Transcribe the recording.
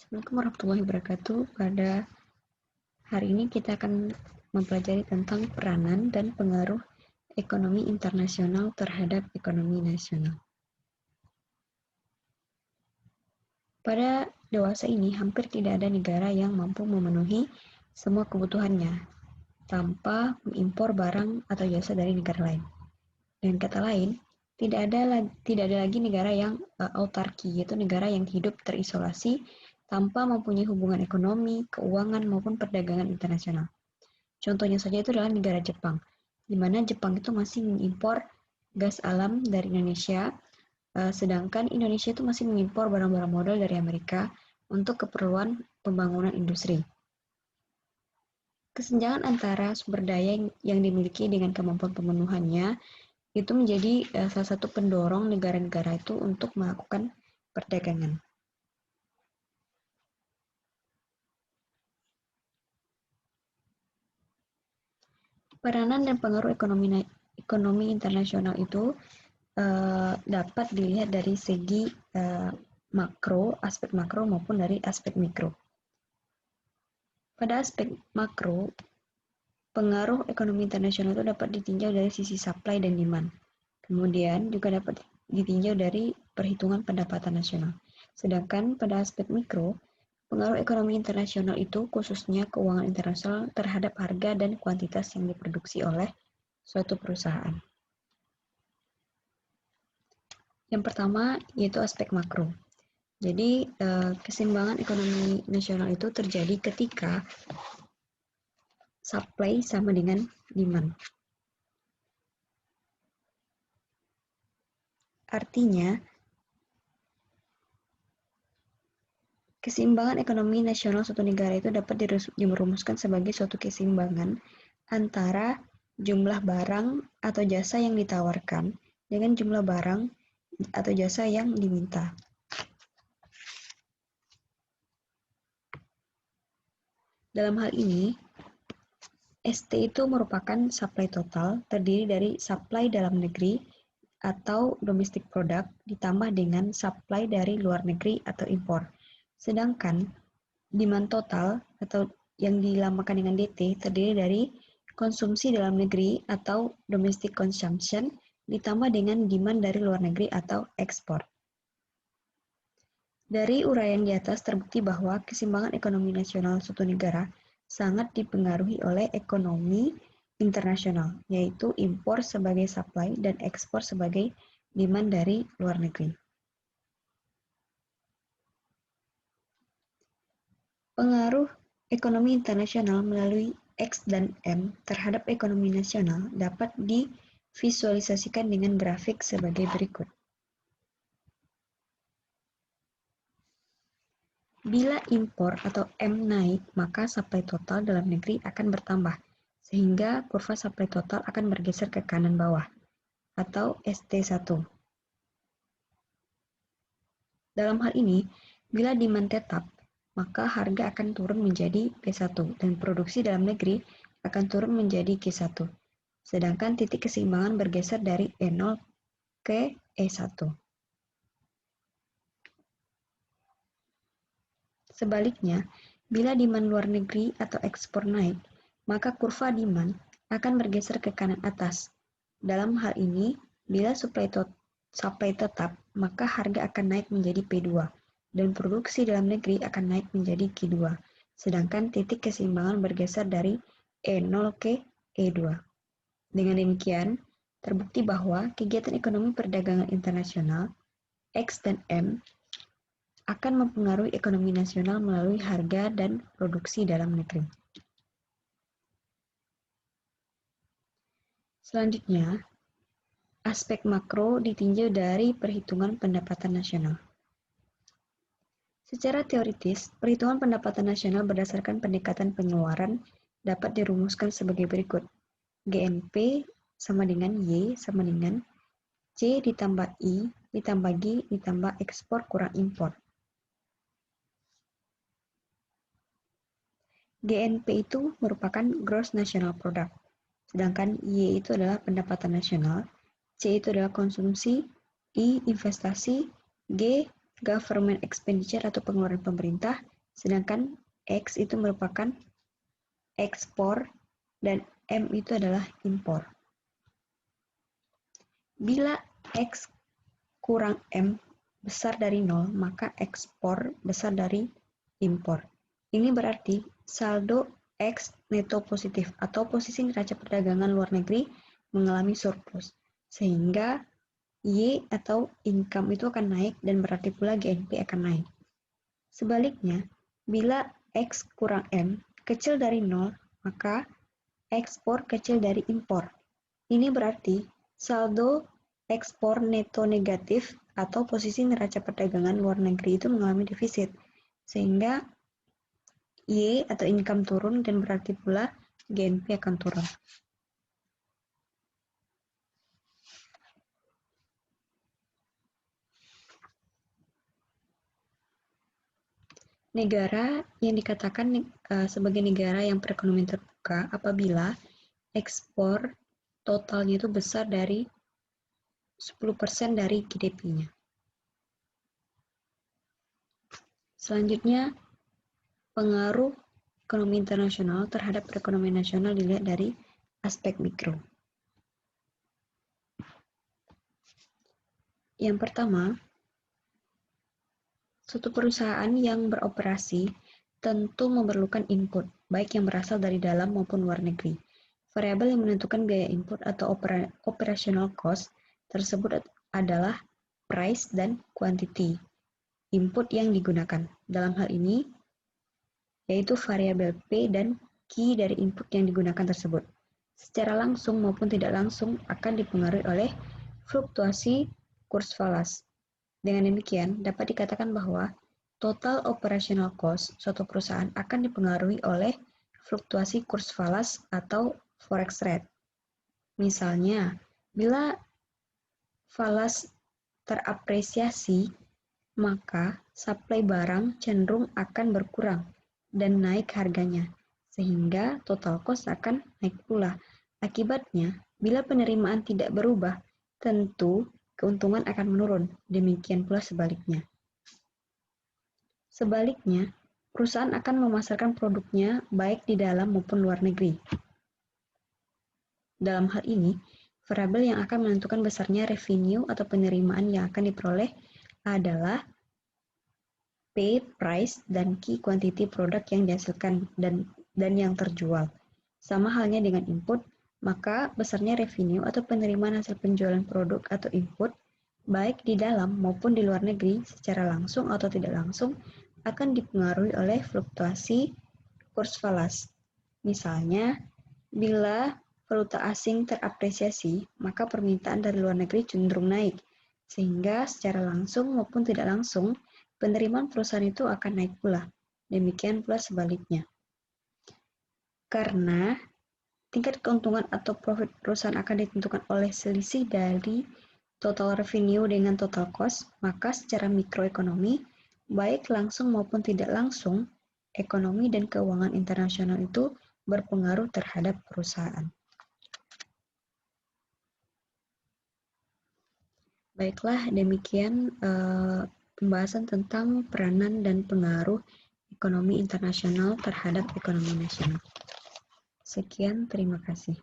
Assalamualaikum warahmatullahi wabarakatuh. Pada hari ini kita akan mempelajari tentang peranan dan pengaruh ekonomi internasional terhadap ekonomi nasional. Pada dewasa ini, hampir tidak ada negara yang mampu memenuhi semua kebutuhannya tanpa mengimpor barang atau jasa dari negara lain. Dengan kata lain, tidak ada lagi negara yang autarki, yaitu negara yang hidup terisolasi tanpa mempunyai hubungan ekonomi, keuangan, maupun perdagangan internasional. Contohnya saja itu adalah negara Jepang, di mana Jepang itu masih mengimpor gas alam dari Indonesia, sedangkan Indonesia itu masih mengimpor barang-barang modal dari Amerika untuk keperluan pembangunan industri. Kesenjangan antara sumber daya yang dimiliki dengan kemampuan pemenuhannya itu menjadi salah satu pendorong negara-negara itu untuk melakukan perdagangan. Peranan dan pengaruh ekonomi internasional itu dapat dilihat dari segi aspek makro maupun dari aspek mikro. Pada aspek makro, pengaruh ekonomi internasional itu dapat ditinjau dari sisi supply dan demand. Kemudian juga dapat ditinjau dari perhitungan pendapatan nasional. Sedangkan pada aspek mikro, pengaruh ekonomi internasional itu khususnya keuangan internasional terhadap harga dan kuantitas yang diproduksi oleh suatu perusahaan. Yang pertama yaitu aspek makro. Jadi keseimbangan ekonomi nasional itu terjadi ketika supply sama dengan demand. Artinya, keseimbangan ekonomi nasional suatu negara itu dapat dirumuskan sebagai suatu keseimbangan antara jumlah barang atau jasa yang ditawarkan dengan jumlah barang atau jasa yang diminta. Dalam hal ini, ST itu merupakan supply total, terdiri dari supply dalam negeri atau domestic product ditambah dengan supply dari luar negeri atau impor. Sedangkan demand total atau yang dilambangkan dengan DT terdiri dari konsumsi dalam negeri atau domestic consumption ditambah dengan demand dari luar negeri atau ekspor. Dari uraian di atas terbukti bahwa keseimbangan ekonomi nasional suatu negara sangat dipengaruhi oleh ekonomi internasional, yaitu impor sebagai supply dan ekspor sebagai demand dari luar negeri. Pengaruh ekonomi internasional melalui X dan M terhadap ekonomi nasional dapat divisualisasikan dengan grafik sebagai berikut. Bila impor atau M naik, maka supply total dalam negeri akan bertambah, sehingga kurva supply total akan bergeser ke kanan bawah, atau ST1. Dalam hal ini, bila demand tetap, maka harga akan turun menjadi P1 dan produksi dalam negeri akan turun menjadi Q1. Sedangkan titik keseimbangan bergeser dari E0 ke E1. Sebaliknya, bila demand luar negeri atau ekspor naik, maka kurva demand akan bergeser ke kanan atas. Dalam hal ini, bila supply tetap, maka harga akan naik menjadi P2 dan produksi dalam negeri akan naik menjadi Q2. Sedangkan titik keseimbangan bergeser dari E0 ke E2. Dengan demikian, terbukti bahwa kegiatan ekonomi perdagangan internasional X dan M akan mempengaruhi ekonomi nasional melalui harga dan produksi dalam negeri. Selanjutnya, aspek makro ditinjau dari perhitungan pendapatan nasional. Secara teoritis, perhitungan pendapatan nasional berdasarkan pendekatan pengeluaran dapat dirumuskan sebagai berikut. GNP sama dengan Y sama dengan C ditambah I ditambah G ditambah ekspor kurang impor. GNP itu merupakan Gross National Product, sedangkan Y itu adalah pendapatan nasional, C itu adalah konsumsi, I investasi, G government expenditure atau pengeluaran pemerintah, sedangkan X itu merupakan ekspor dan M itu adalah impor. Bila X kurang M besar dari 0, maka ekspor besar dari impor. Ini berarti saldo X neto positif atau posisi neraca perdagangan luar negeri mengalami surplus, sehingga Y atau income itu akan naik dan berarti pula GNP akan naik. Sebaliknya, bila X kurang M kecil dari 0, maka ekspor kecil dari impor. Ini berarti saldo ekspor neto negatif atau posisi neraca perdagangan luar negeri itu mengalami defisit, sehingga Y atau income turun dan berarti pula GNP akan turun. Negara yang dikatakan sebagai negara yang perekonomian terbuka apabila ekspor totalnya itu besar dari 10% dari GDP-nya. Selanjutnya, pengaruh ekonomi internasional terhadap perekonomian nasional dilihat dari aspek mikro. Yang pertama, suatu perusahaan yang beroperasi tentu memerlukan input, baik yang berasal dari dalam maupun luar negeri. Variabel yang menentukan biaya input atau operational cost tersebut adalah price dan quantity input yang digunakan. Dalam hal ini, yaitu variabel P dan Q dari input yang digunakan tersebut. Secara langsung maupun tidak langsung akan dipengaruhi oleh fluktuasi kurs falas. Dengan demikian, dapat dikatakan bahwa total operational cost suatu perusahaan akan dipengaruhi oleh fluktuasi kurs falas atau forex rate. Misalnya, bila falas terapresiasi, maka supply barang cenderung akan berkurang dan naik harganya, sehingga total cost akan naik pula. Akibatnya, bila penerimaan tidak berubah, tentu keuntungan akan menurun, demikian pula sebaliknya. Sebaliknya, perusahaan akan memasarkan produknya baik di dalam maupun luar negeri. Dalam hal ini, variabel yang akan menentukan besarnya revenue atau penerimaan yang akan diperoleh adalah P, price, dan Q, quantity produk yang dihasilkan dan yang terjual. Sama halnya dengan input, maka besarnya revenue atau penerimaan hasil penjualan produk atau input, baik di dalam maupun di luar negeri secara langsung atau tidak langsung, akan dipengaruhi oleh fluktuasi kurs falas. Misalnya, bila valuta asing terapresiasi, maka permintaan dari luar negeri cenderung naik, sehingga secara langsung maupun tidak langsung, penerimaan perusahaan itu akan naik pula. Demikian pula sebaliknya. Karena tingkat keuntungan atau profit perusahaan akan ditentukan oleh selisih dari total revenue dengan total cost, maka secara mikroekonomi, baik langsung maupun tidak langsung, ekonomi dan keuangan internasional itu berpengaruh terhadap perusahaan. Baiklah, demikian pembahasan tentang peranan dan pengaruh ekonomi internasional terhadap ekonomi nasional. Sekian, terima kasih.